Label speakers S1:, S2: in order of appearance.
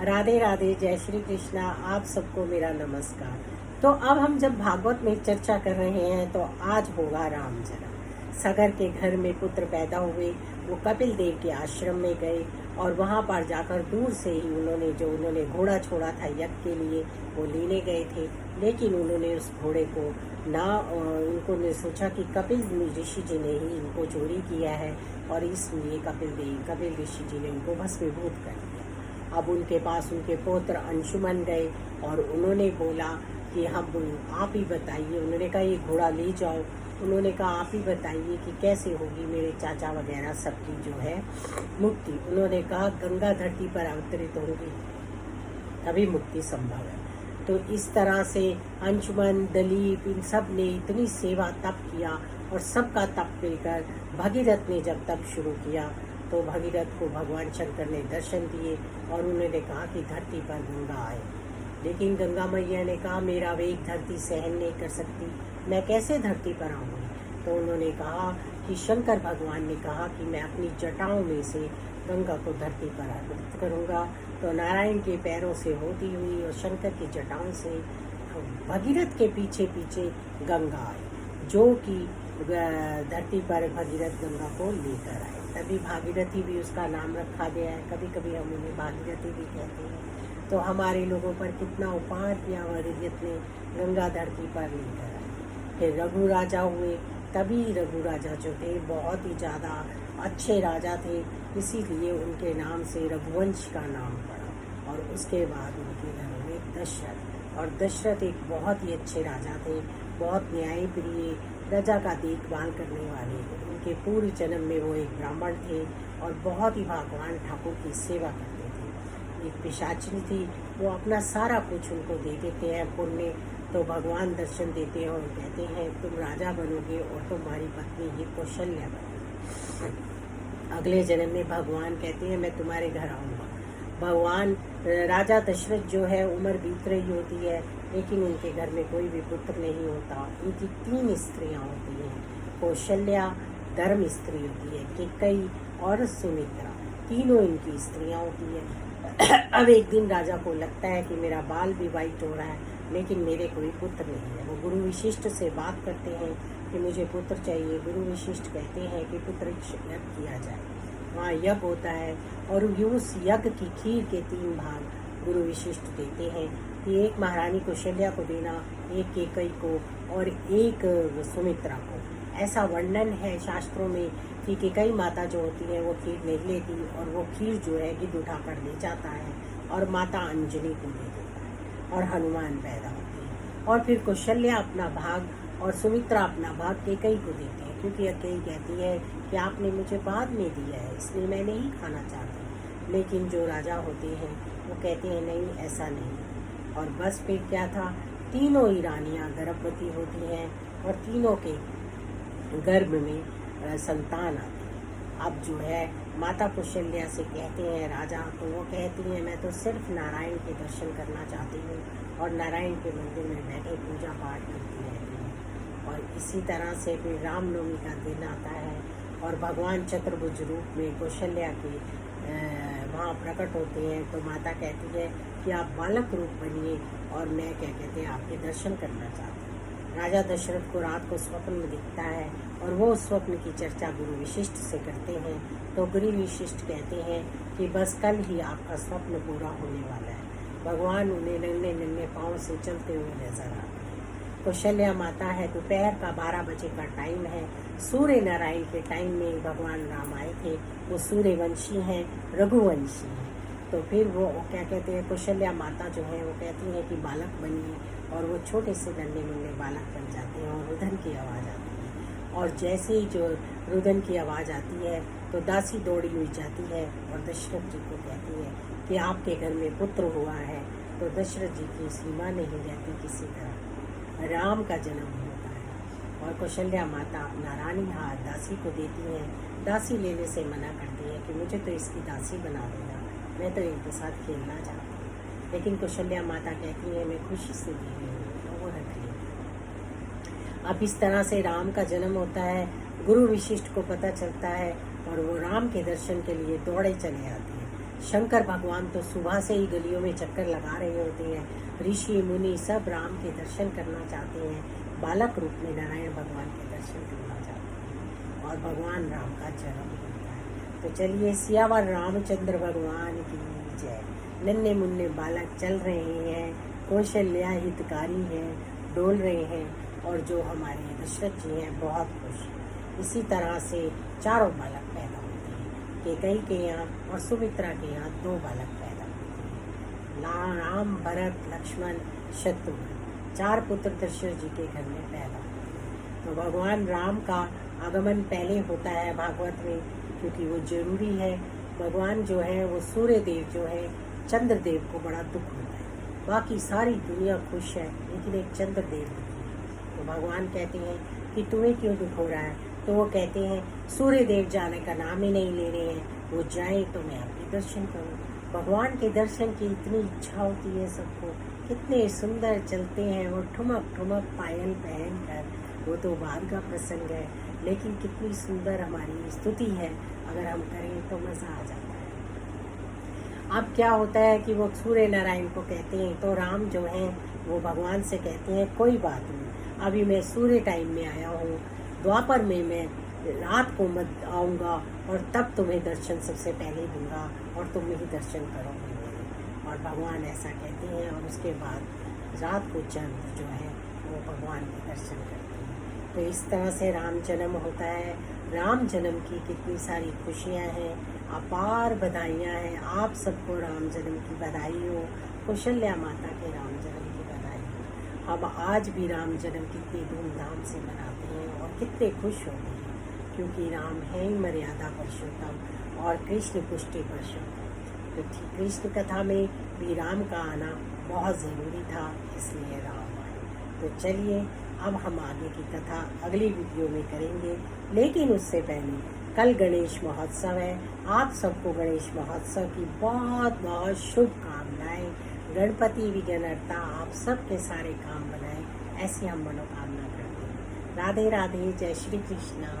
S1: राधे राधे, जय श्री कृष्णा। आप सबको मेरा नमस्कार। तो अब हम जब भागवत में चर्चा कर रहे हैं तो आज होगा राम जन्म। सगर के घर में पुत्र पैदा हुए। वो कपिल देव के आश्रम में गए और वहाँ पर जाकर दूर से ही उन्होंने घोड़ा छोड़ा था यज्ञ के लिए, वो लेने गए थे। लेकिन उन्होंने उस घोड़े को उनको ने सोचा कि कपिल ऋषि जी ने ही इनको चोरी किया है और इसलिए कपिल ऋषि जी ने उनको भस्मीभूत कर दिया। अब उनके पास उनके पुत्र अंशुमन गए और उन्होंने बोला कि हम आप ही बताइए। उन्होंने कहा ये घोड़ा ले जाओ। उन्होंने कहा आप ही बताइए कि कैसे होगी मेरे चाचा वगैरह सबकी जो है मुक्ति। उन्होंने कहा गंगा धरती पर अवतरित होगी तभी मुक्ति संभव है। तो इस तरह से अंशुमन, दलीप, इन सब ने इतनी सेवा तप किया और सबका तप मिलकर भगीरथ ने जब तप शुरू किया तो भगीरथ को भगवान शंकर ने दर्शन दिए और उन्होंने कहा कि धरती पर गंगा आए। लेकिन गंगा मैया ने कहा मेरा वेग धरती सहन नहीं कर सकती, मैं कैसे धरती पर आऊँगी। तो उन्होंने कहा कि शंकर भगवान ने कहा कि मैं अपनी जटाओं में से गंगा को धरती पर आकृत करूँगा। तो नारायण के पैरों से होती हुई और शंकर की जटाओं से भगीरथ के पीछे पीछे गंगा आई, जो कि धरती पर भगीरथ गंगा को लेकर आए। तभी भागीरथी भी उसका नाम रखा गया है। कभी कभी हम उन्हें भागीरथी भी कहते हैं। तो हमारे लोगों पर कितना उपकार किया भगीरथ ने, गंगा धरती पर लेकर आए। फिर रघु राजा हुए। तभी रघु राजा जो थे बहुत ही ज़्यादा अच्छे राजा थे, इसीलिए उनके नाम से रघुवंश का नाम पड़ा। और उसके बाद उनके घर में दशरथ, और दशरथ एक बहुत ही अच्छे राजा थे, बहुत न्यायप्रिय, प्रजा का देखभाल करने वाले। उनके पूर्व जन्म में वो एक ब्राह्मण थे और बहुत ही भगवान ठाकुर की सेवा करते थे। एक पिशाचिनी थी, वो अपना सारा कुछ उनको दे देते हैं पुण्य। तो भगवान दर्शन देते हैं और कहते हैं तुम राजा बनोगे और तुम्हारी पत्नी ही कौशल्या बनेगी। अगले जन्म में भगवान कहते हैं मैं तुम्हारे घर आऊँगा। भगवान राजा दशरथ जो है उम्र बीत रही होती है, लेकिन उनके घर में कोई भी पुत्र नहीं होता। उनकी 3 स्त्रियाँ होती हैं, कौशल्या धर्म स्त्री होती है, कैकेयी और सुमित्रा, तीनों इनकी स्त्रियाँ होती है। अब एक दिन राजा को लगता है कि मेरा बाल विवाहित हो रहा है लेकिन मेरे कोई पुत्र नहीं है। वो गुरु विशिष्ट से बात करते हैं कि मुझे पुत्र चाहिए। गुरु विशिष्ट कहते हैं कि पुत्र यज्ञ किया जाए। वहाँ यज्ञ होता है और उस यज्ञ की खीर के 3 भाग गुरु विशिष्ट देते हैं कि एक महारानी कौशल्या को देना, एक कैकेयी को और एक सुमित्रा को। ऐसा वर्णन है शास्त्रों में कि कैकेयी माता जो होती है वो खीर नहीं लेती और वो खीर जो है गिद्ध उठाकर ले जाता है और माता अंजनी को दे देता है और हनुमान पैदा होते हैं। और फिर कौशल्या अपना भाग और सुमित्रा अपना भाग कैकेयी को देते हैं, क्योंकि कैकेयी कहती है कि आपने मुझे बाद में दिया है इसलिए मैं नहीं खाना चाहती। लेकिन जो राजा होते हैं वो कहते हैं नहीं, ऐसा नहीं। और बस फिर क्या था, तीनों ही रानियाँ गर्भवती होती हैं और तीनों के गर्भ में संतान आती है। अब जो है माता कौशल्या से कहते हैं राजा, तो वो कहती हैं मैं तो सिर्फ नारायण के दर्शन करना चाहती हूँ और नारायण के मंदिर में बैठे पूजा पाठ करती रहती हूँ। और इसी तरह से फिर रामनवमी का दिन आता है और भगवान चतुर्भुज रूप में कौशल्या के वहाँ प्रकट होते हैं। तो माता कहती है कि आप बालक रूप बनिए और मैं क्या कहते हैं आपके दर्शन करना चाहती हूँ। राजा दशरथ को रात को स्वप्न में दिखता है और वो स्वप्न की चर्चा गुरु विशिष्ट से करते हैं। तो गुरु विशिष्ट कहते हैं कि बस कल ही आपका स्वप्न पूरा होने वाला है। भगवान उन्हें नन्हे नन्हे पाँव से चलते हुए नजर आते हैं। कौशल्या माता है, दोपहर का 12 बजे का टाइम है। सूर्य नारायण के टाइम में भगवान राम आए थे। वो सूर्यवंशी हैं, रघुवंशी हैं। तो फिर वो क्या कहते हैं, कौशल्या माता जो है वो कहती है कि बालक बनिए और वो छोटे से नन्हे मुन्ने बालक बन जाते हैं और रुदन की आवाज़ आती है। और जैसे ही जो रुदन की आवाज़ आती है तो दासी दौड़ी हुई जाती है और दशरथ जी को कहती है कि आपके घर में पुत्र हुआ है। तो दशरथ जी की सीमा नहीं रहती, किसी तरह राम का जन्म होता है। और कौशल्या माता अपना रानी हाथ दासी को देती हैं। दासी लेने से मना करती है कि मुझे तो इसकी दासी बना देना, मैं तो इनके साथ खेलना चाहती हूँ। लेकिन कौशल्या माता कहती है मैं खुशी से दी हुई हूँ, तो वो रख लेती। अब इस तरह से राम का जन्म होता है। गुरु विशिष्ट को पता चलता है और वो राम के दर्शन के लिए दौड़े चले आते हैं। शंकर भगवान तो सुबह से ही गलियों में चक्कर लगा रहे होते हैं। ऋषि मुनि सब राम के दर्शन करना चाहते हैं, बालक रूप में नारायण भगवान के दर्शन करना चाहते हैं और भगवान राम का जन्म होता है। तो चलिए सियावर रामचंद्र भगवान की जय। नन्हे मुन्ने बालक चल रहे हैं, कौशल्या हितकारी हैं, डोल रहे हैं और जो हमारे दशरथ जी हैं बहुत खुश हैं। इसी तरह से चारों बालक पैदा होते हैं। कैकेयी के यहाँ और सुमित्रा के यहाँ 2 बालक पैदा होते हैं। राम, भरत, लक्ष्मण, शत्रुघ्न 4 पुत्र दशरथ जी के घर में पैदा होते हैं। तो भगवान राम का आगमन पहले होता है भागवत में, क्योंकि वो जरूरी है। भगवान जो है वो सूर्य देव जो है चंद्रदेव को बड़ा दुख होता है, बाकी सारी दुनिया खुश है लेकिन एक चंद्रदेव दुखी है। तो भगवान कहते हैं कि तुम्हें क्यों दुख हो रहा है? तो वो कहते हैं सूर्य देव जाने का नाम ही नहीं ले रहे हैं, वो जाए तो मैं आपके दर्शन करूं। भगवान के दर्शन की इतनी इच्छा होती है सबको, कितने सुंदर चलते हैं वो ठुमक ठुमक पायल पहन कर। वो तो बाद का प्रसंग है, लेकिन कितनी सुंदर हमारी स्तुति है, अगर हम करें तो मज़ा आ जाता है। अब क्या होता है कि वो सूर्य नारायण को कहते हैं, तो राम जो हैं वो भगवान से कहते हैं कोई बात नहीं, अभी मैं सूर्य टाइम में आया हूँ, द्वापर में मैं रात को मत आऊँगा और तब तुम्हें दर्शन सबसे पहले दूंगा और तुम ही दर्शन करोगे मेरे। और भगवान ऐसा कहते हैं और उसके बाद रात को चंद्र जो है वो भगवान के दर्शन करते हैं। तो इस तरह से राम जन्म होता है। राम जन्म की कितनी सारी खुशियाँ हैं, अपार बधाइयाँ हैं। आप सबको राम जन्म की बधाई हो, कौशल्या माता के राम जन्म की बधाई हो। हम आज भी राम जन्म कितनी धूमधाम से मनाते हैं और कितने खुश होते हैं, क्योंकि राम है मर्यादा पुरुषोत्तम और कृष्ण पुष्टि पुरुषोत्तम। तो कृष्ण कथा में भी राम का आना बहुत ज़रूरी था, इसलिए राम आए। तो चलिए अब हम आगे की कथा अगली वीडियो में करेंगे, लेकिन उससे पहले कल गणेश महोत्सव है। आप सबको गणेश महोत्सव की बहुत बहुत शुभकामनाएं। गणपति विघ्नहर्ता आप सबके सारे काम बनाएं, ऐसी हम मनोकामना करते हैं। राधे राधे, जय श्री कृष्णा।